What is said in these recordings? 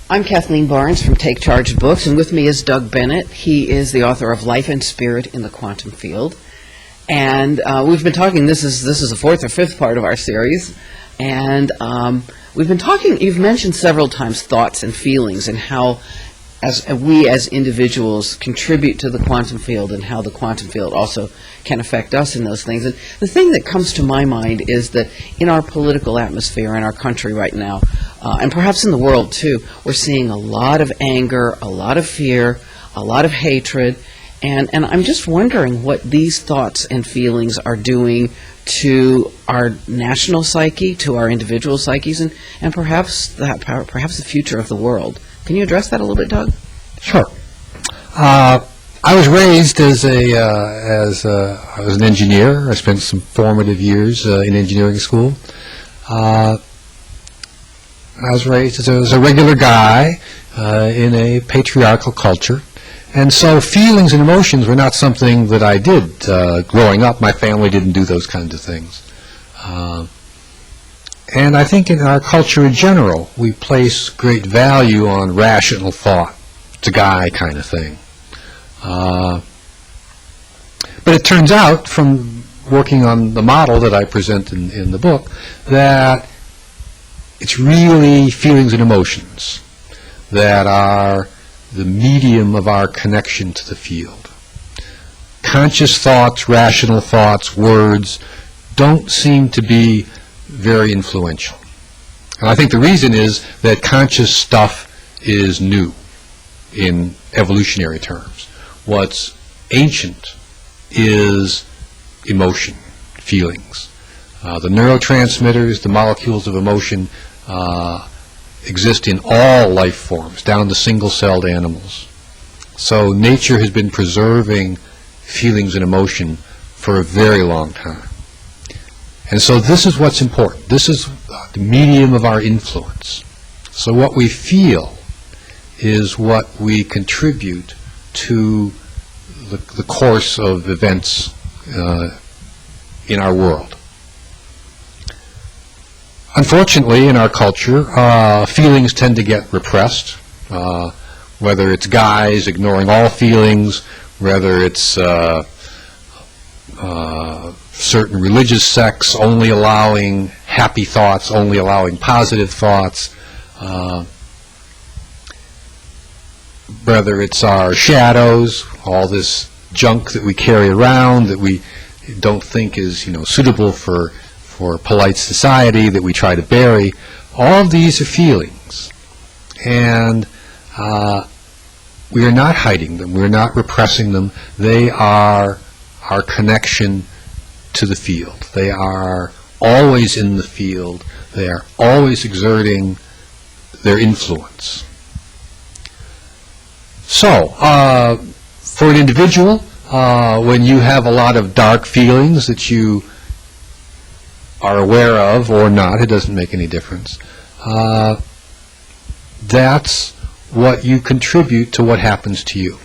I'm Kathleen Barnes from Take Charge Books, and with me is Doug Bennett. He is the author of Life and Spirit in the Quantum Field. And we've been talking, this is the fourth or fifth part of our series, and we've been talking, you've mentioned several times thoughts and feelings and how we as individuals contribute to the quantum field and how the quantum field also can affect us in those things. And the thing that comes to my mind is that in our political atmosphere in our country right now, and perhaps in the world too, we're seeing a lot of anger, a lot of fear, a lot of hatred, and I'm just wondering what these thoughts and feelings are doing to our national psyche, to our individual psyches, and perhaps the future of the world. Can you address that a little bit, Doug? Sure. I was raised as I was an engineer. I spent some formative years in engineering school. I was raised as a regular guy in a patriarchal culture. And so feelings and emotions were not something that I did. Growing up, my family didn't do those kinds of things. And I think in our culture in general, we place great value on rational thought. It's a guy kind of thing. But it turns out, from working on the model that I present in the book, that it's really feelings and emotions that are the medium of our connection to the field. Conscious thoughts, rational thoughts, words don't seem to be very influential. And I think the reason is that conscious stuff is new in evolutionary terms. What's ancient is emotion, feelings. The neurotransmitters, the molecules of emotion exist in all life forms, down to single-celled animals. So nature has been preserving feelings and emotion for a very long time. And so this is what's important. This is the medium of our influence. So what we feel is what we contribute to the course of events in our world. Unfortunately, in our culture, feelings tend to get repressed, whether it's guys ignoring all feelings, whether it's certain religious sects only allowing happy thoughts, only allowing positive thoughts, whether it's our shadows, all this junk that we carry around that we don't think is suitable for polite society, that we try to bury. All of these are feelings, and we are not hiding them, we're not repressing them. They are our connection to the field. They are always in the field. They are always exerting their influence. So, for an individual, when you have a lot of dark feelings that you are aware of or not, it doesn't make any difference, that's what you contribute to what happens to you.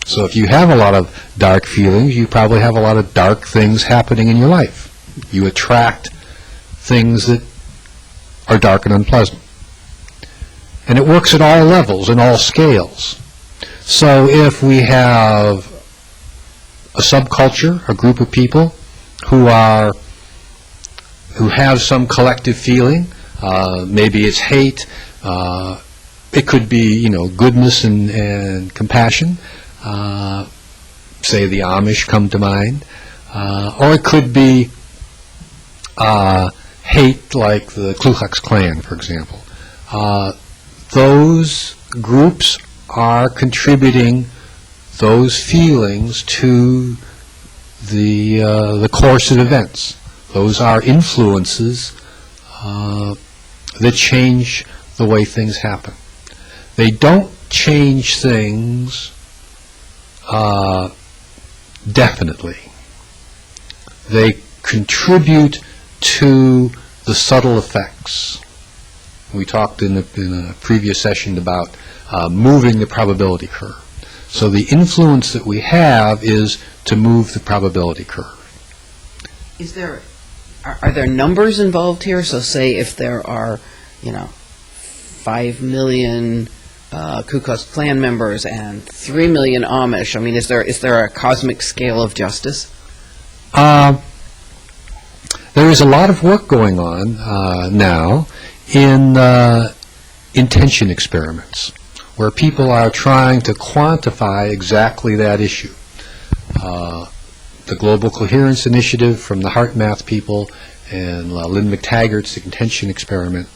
So if you have a lot of dark feelings, you probably have a lot of dark things happening in your life. You attract things that are dark and unpleasant. And it works at all levels and all scales. So if we have a subculture, a group of people who have some collective feeling, maybe it's hate, it could be goodness and compassion. Say the Amish come to mind, or it could be hate, like the Ku Klux Klan, for example. Those groups are contributing those feelings to the course of events. Those are influences that change the way things happen. They don't change things definitely. They contribute to the subtle effects. We talked in a previous session about moving the probability curve. So the influence that we have is to move the probability curve. Are there numbers involved here? So say if there are, 5 million Ku Klux Klan members and 3 million Amish. I mean, is there a cosmic scale of justice? There is a lot of work going on now in intention experiments, where people are trying to quantify exactly that issue. The Global Coherence Initiative from the HeartMath people and Lynn McTaggart's intention experiment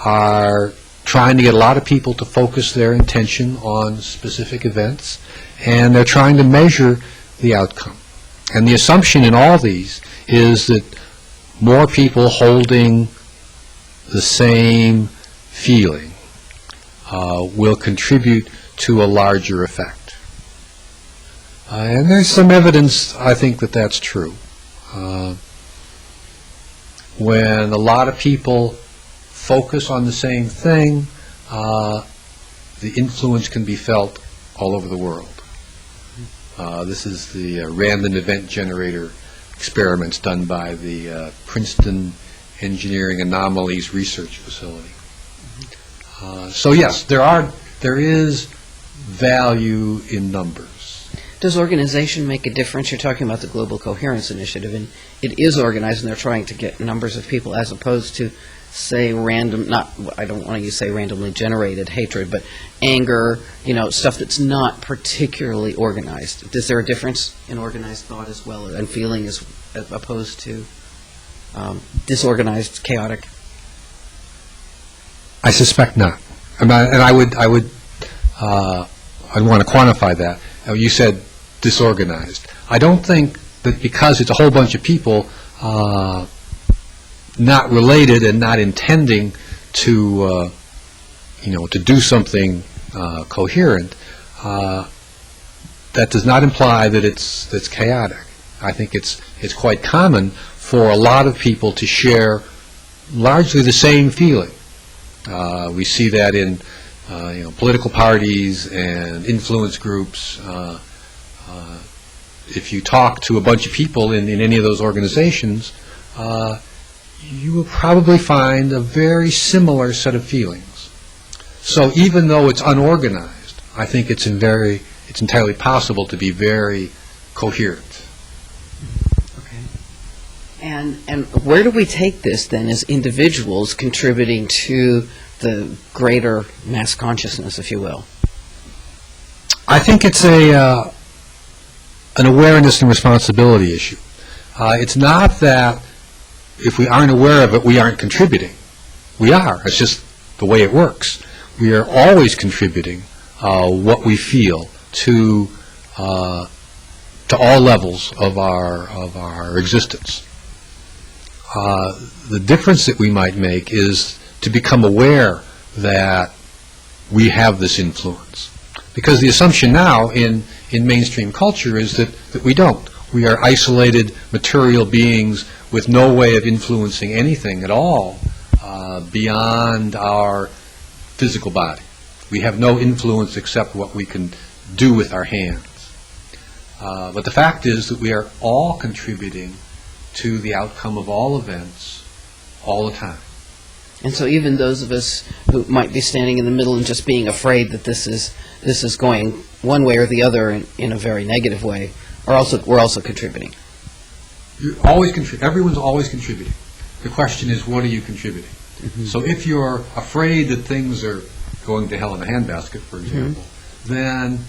are trying to get a lot of people to focus their intention on specific events, and they're trying to measure the outcome. And the assumption in all these is that more people holding the same feeling will contribute to a larger effect. And there's some evidence, I think, that that's true. When a lot of people focus on the same thing, the influence can be felt all over the world. This is the random event generator experiments done by the Princeton Engineering Anomalies Research Facility. So yes, there is value in numbers. Does organization make a difference? You're talking about the Global Coherence Initiative, and it is organized, and they're trying to get numbers of people, as opposed to, say, I don't want to say randomly generated hatred, but anger, stuff that's not particularly organized. Is there a difference in organized thought as well, and feeling as opposed to disorganized, chaotic? I suspect not. And I would I'd want to quantify that. You said disorganized. I don't think that because it's a whole bunch of people not related and not intending to to do something coherent, that does not imply that it's chaotic. I think it's quite common for a lot of people to share largely the same feeling. We see that in political parties and influence groups. If you talk to a bunch of people in any of those organizations, you will probably find a very similar set of feelings. So even though it's unorganized, I think it's entirely possible to be very coherent. Okay. And where do we take this then as individuals contributing to the greater mass consciousness, if you will? I think it's an awareness and responsibility issue. It's not that if we aren't aware of it, we aren't contributing. We are. It's just the way it works. We are always contributing what we feel to all levels of our existence. The difference that we might make is to become aware that we have this influence. Because the assumption now in mainstream culture is that we don't. We are isolated material beings with no way of influencing anything at all beyond our physical body. We have no influence except what we can do with our hands. But the fact is that we are all contributing to the outcome of all events all the time. And so even those of us who might be standing in the middle and just being afraid that this is going one way or the other in a very negative way, we're also contributing. You're always everyone's always contributing. The question is, what are you contributing? Mm-hmm. So if you're afraid that things are going to hell in a handbasket, for example, then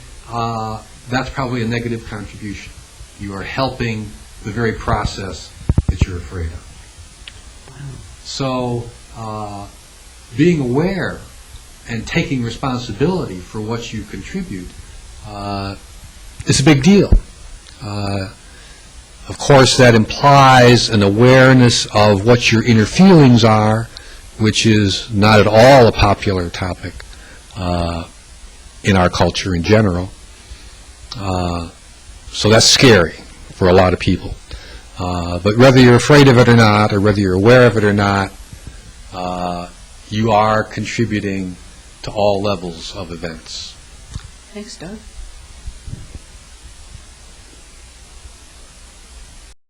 that's probably a negative contribution. You are helping the very process that you're afraid of. Wow. So being aware and taking responsibility for what you contribute is a big deal. Of course, that implies an awareness of what your inner feelings are, which is not at all a popular topic in our culture in general. So that's scary for a lot of people. But whether you're afraid of it or not, or whether you're aware of it or not, you are contributing to all levels of events. Thanks, Doug.